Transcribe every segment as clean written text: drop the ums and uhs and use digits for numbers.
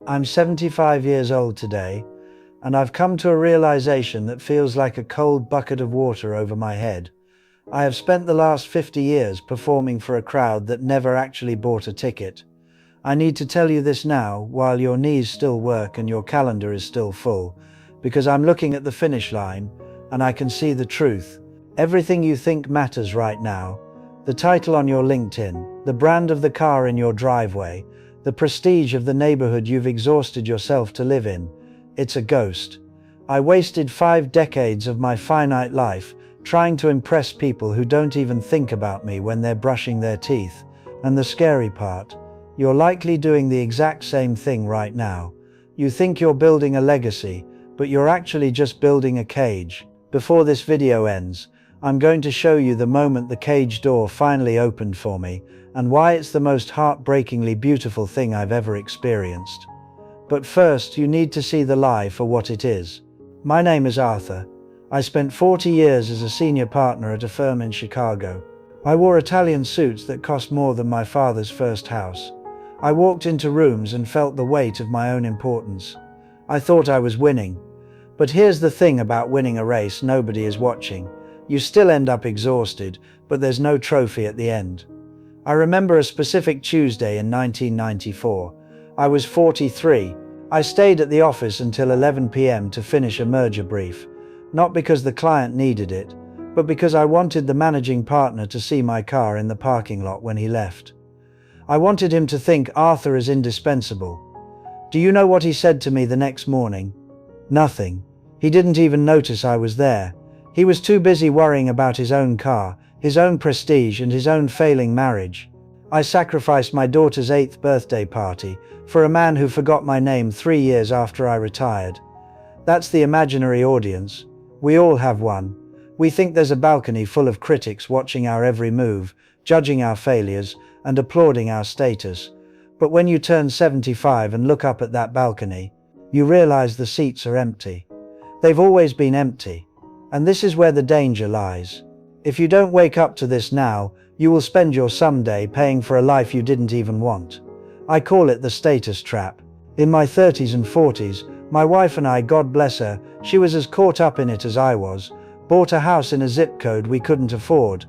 I'm 75 years old today, and I've come to a realization that feels like a cold bucket of water over my head. I have spent the last 50 years performing for a crowd that never actually bought a ticket. I need to tell you this now, while your knees still work and your calendar is still full, because I'm looking at the finish line, and I can see the truth. Everything you think matters right now, the title on your LinkedIn, the brand of the car in your driveway, the prestige of the neighborhood you've exhausted yourself to live in, it's a ghost. I wasted 5 decades of my finite life trying to impress people who don't even think about me when they're brushing their teeth. And the scary part, you're likely doing the exact same thing right now. You think you're building a legacy, but you're actually just building a cage. Before this video ends, I'm going to show you the moment the cage door finally opened for me, and why it's the most heartbreakingly beautiful thing I've ever experienced. But first, you need to see the lie for what it is. My name is Arthur. I spent 40 years as a senior partner at a firm in Chicago. I wore Italian suits that cost more than my father's first house. I walked into rooms and felt the weight of my own importance. I thought I was winning. But here's the thing about winning a race nobody is watching. You still end up exhausted, but there's no trophy at the end. I remember a specific Tuesday in 1994. I was 43. I stayed at the office until 11 p.m. to finish a merger brief. Not because the client needed it, but because I wanted the managing partner to see my car in the parking lot when he left. I wanted him to think Arthur is indispensable. Do you know what he said to me the next morning? Nothing. He didn't even notice I was there. He was too busy worrying about his own car, his own prestige, and his own failing marriage. I sacrificed my daughter's 8th birthday party for a man who forgot my name 3 years after I retired. That's the imaginary audience. We all have one. We think there's a balcony full of critics watching our every move, judging our failures, and applauding our status. But when you turn 75 and look up at that balcony, you realize the seats are empty. They've always been empty. And this is where the danger lies. If you don't wake up to this now, you will spend your someday paying for a life you didn't even want. I call it the status trap. In my 30s and 40s, my wife and I, God bless her, she was as caught up in it as I was, bought a house in a zip code we couldn't afford.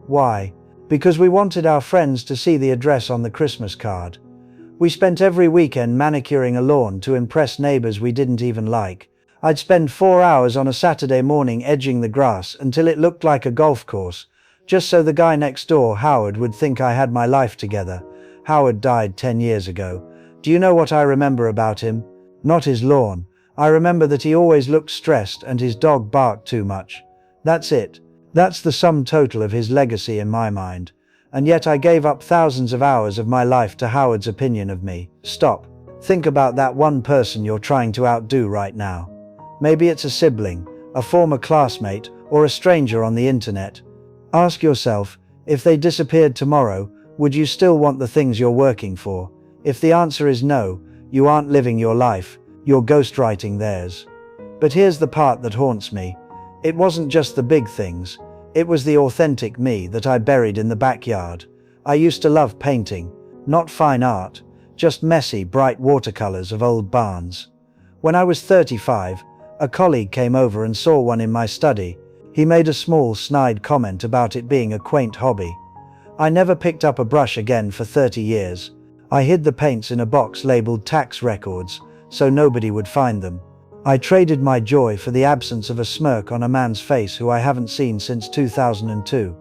Why? Because we wanted our friends to see the address on the Christmas card. We spent every weekend manicuring a lawn to impress neighbors we didn't even like. I'd spend 4 hours on a Saturday morning edging the grass until it looked like a golf course, just so the guy next door, Howard, would think I had my life together. Howard died 10 years ago. Do you know what I remember about him? Not his lawn. I remember that he always looked stressed and his dog barked too much. That's it. That's the sum total of his legacy in my mind. And yet I gave up thousands of hours of my life to Howard's opinion of me. Stop. Think about that one person you're trying to outdo right now. Maybe it's a sibling, a former classmate, or a stranger on the internet. Ask yourself, if they disappeared tomorrow, would you still want the things you're working for? If the answer is no, you aren't living your life, you're ghostwriting theirs. But here's the part that haunts me. It wasn't just the big things. It was the authentic me that I buried in the backyard. I used to love painting, not fine art, just messy, bright watercolors of old barns. When I was 35, a colleague came over and saw one in my study. He made a small, snide comment about it being a quaint hobby. I never picked up a brush again for 30 years. I hid the paints in a box labeled tax records, so nobody would find them. I traded my joy for the absence of a smirk on a man's face who I haven't seen since 2002.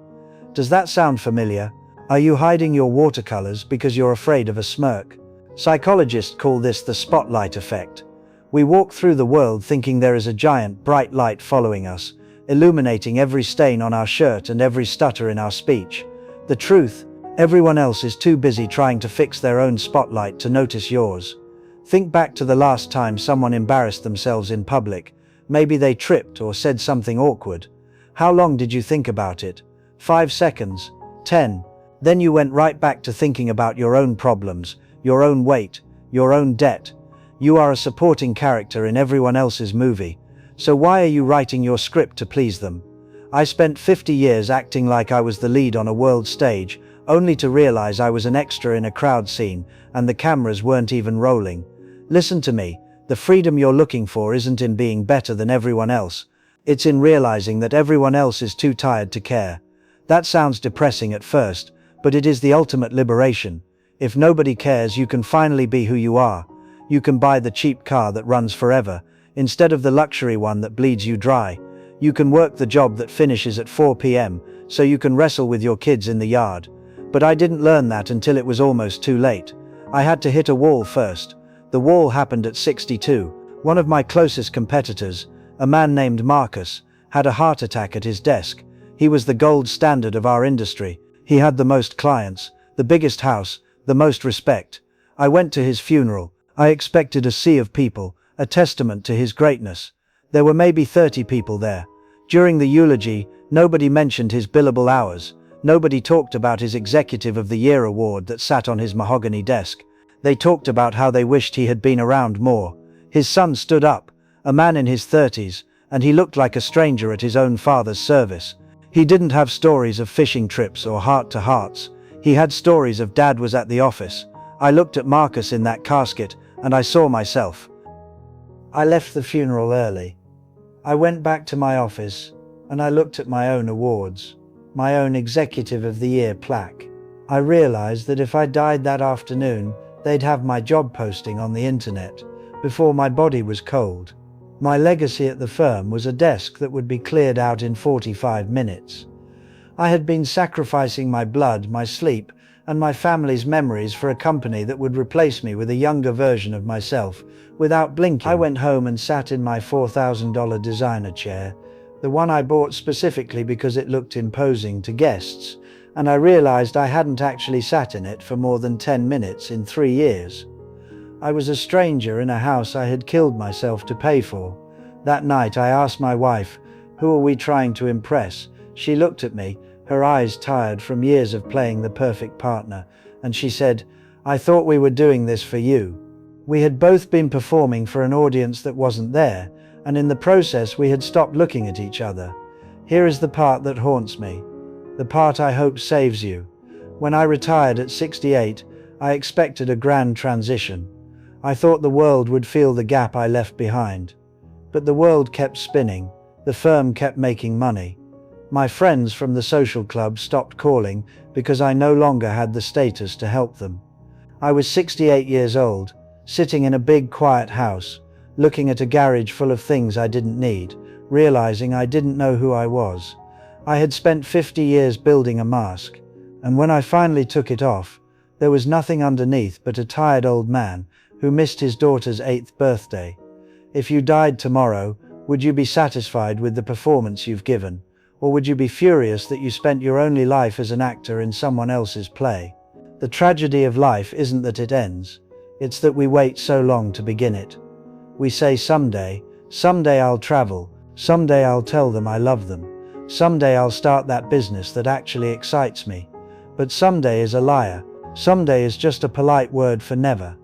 Does that sound familiar? Are you hiding your watercolors because you're afraid of a smirk? Psychologists call this the spotlight effect. We walk through the world thinking there is a giant, bright light following us, illuminating every stain on our shirt and every stutter in our speech. The truth, everyone else is too busy trying to fix their own spotlight to notice yours. Think back to the last time someone embarrassed themselves in public. Maybe they tripped or said something awkward. How long did you think about it? 5 seconds? 10? Then you went right back to thinking about your own problems, your own weight, your own debt. You are a supporting character in everyone else's movie. So why are you writing your script to please them? I spent 50 years acting like I was the lead on a world stage, only to realize I was an extra in a crowd scene, and the cameras weren't even rolling. Listen to me. The freedom you're looking for isn't in being better than everyone else. It's in realizing that everyone else is too tired to care. That sounds depressing at first, but it is the ultimate liberation. If nobody cares, you can finally be who you are. You can buy the cheap car that runs forever, instead of the luxury one that bleeds you dry. You can work the job that finishes at 4 p.m., so you can wrestle with your kids in the yard. But I didn't learn that until it was almost too late. I had to hit a wall first. The wall happened at 62. One of my closest competitors, a man named Marcus, had a heart attack at his desk. He was the gold standard of our industry. He had the most clients, the biggest house, the most respect. I went to his funeral. I expected a sea of people, a testament to his greatness. There were maybe 30 people there. During the eulogy, nobody mentioned his billable hours. Nobody talked about his Executive of the Year award that sat on his mahogany desk. They talked about how they wished he had been around more. His son stood up, a man in his 30s, and he looked like a stranger at his own father's service. He didn't have stories of fishing trips or heart-to-hearts. He had stories of Dad was at the office. I looked at Marcus in that casket, and I saw myself. I left the funeral early. I went back to my office, and I looked at my own awards, my own Executive of the Year plaque. I realized that if I died that afternoon, they'd have my job posting on the internet before my body was cold. My legacy at the firm was a desk that would be cleared out in 45 minutes. I had been sacrificing my blood, my sleep, and my family's memories for a company that would replace me with a younger version of myself. Without blinking, I went home and sat in my $4,000 designer chair, the one I bought specifically because it looked imposing to guests, and I realized I hadn't actually sat in it for more than 10 minutes in 3 years. I was a stranger in a house I had killed myself to pay for. That night I asked my wife, "Who are we trying to impress?" She looked at me, her eyes tired from years of playing the perfect partner, and she said, "I thought we were doing this for you." We had both been performing for an audience that wasn't there, and in the process we had stopped looking at each other. Here is the part that haunts me, the part I hope saves you. When I retired at 68, I expected a grand transition. I thought the world would feel the gap I left behind. But the world kept spinning, the firm kept making money. My friends from the social club stopped calling because I no longer had the status to help them. I was 68 years old, sitting in a big quiet house, looking at a garage full of things I didn't need, realizing I didn't know who I was. I had spent 50 years building a mask, and when I finally took it off, there was nothing underneath but a tired old man who missed his daughter's 8th birthday. If you died tomorrow, would you be satisfied with the performance you've given? Or would you be furious that you spent your only life as an actor in someone else's play? The tragedy of life isn't that it ends, it's that we wait so long to begin it. We say someday I'll travel, someday I'll tell them I love them, someday I'll start that business that actually excites me. But someday is a liar, someday is just a polite word for never.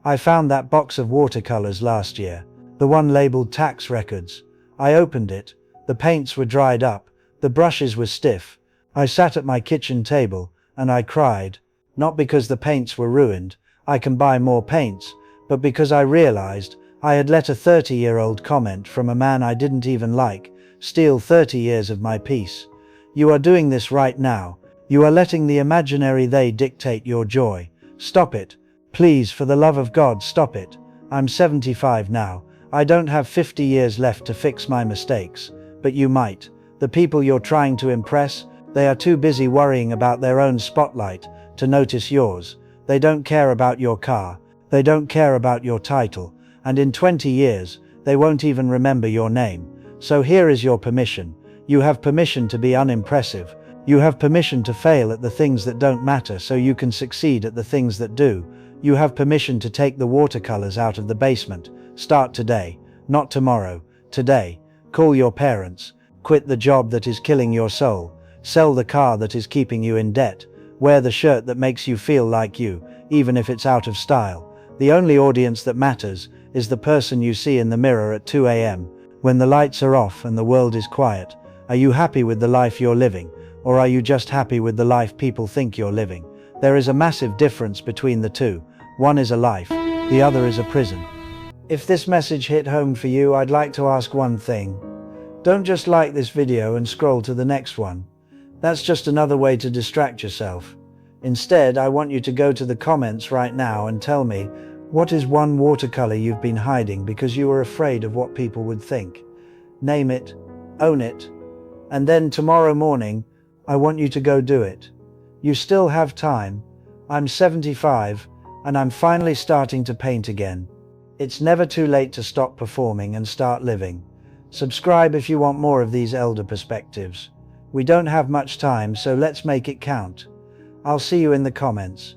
I found that box of watercolors last year, the one labeled tax records. I opened it, the paints were dried up, the brushes were stiff. I sat at my kitchen table, and I cried, not because the paints were ruined, I can buy more paints, but because I realized I had let a 30-year-old comment from a man I didn't even like steal 30 years of my peace. You are doing this right now. You are letting the imaginary they dictate your joy. Stop it. Please, for the love of God, stop it. I'm 75 now. I don't have 50 years left to fix my mistakes, but you might. The people you're trying to impress, they are too busy worrying about their own spotlight to notice yours. They don't care about your car. They don't care about your title. And in 20 years, they won't even remember your name. So here is your permission. You have permission to be unimpressive. You have permission to fail at the things that don't matter so you can succeed at the things that do. You have permission to take the watercolors out of the basement. Start today, not tomorrow. Today. Call your parents. Quit the job that is killing your soul. Sell the car that is keeping you in debt. Wear the shirt that makes you feel like you, even if it's out of style. The only audience that matters is the person you see in the mirror at 2 a.m. when the lights are off and the world is quiet. Are you happy with the life you're living, or are you just happy with the life people think you're living? There is a massive difference between the two. One is a life the other is a prison. If this message hit home for you, I'd like to ask one thing. Don't just like this video and scroll to the next one. That's just another way to distract yourself. Instead, I want you to go to the comments right now and tell me, what is one watercolor you've been hiding because you were afraid of what people would think? Name it, own it, and then tomorrow morning, I want you to go do it. You still have time. I'm 75, and I'm finally starting to paint again. It's never too late to stop performing and start living. Subscribe if you want more of these elder perspectives. We don't have much time, so let's make it count. I'll see you in the comments.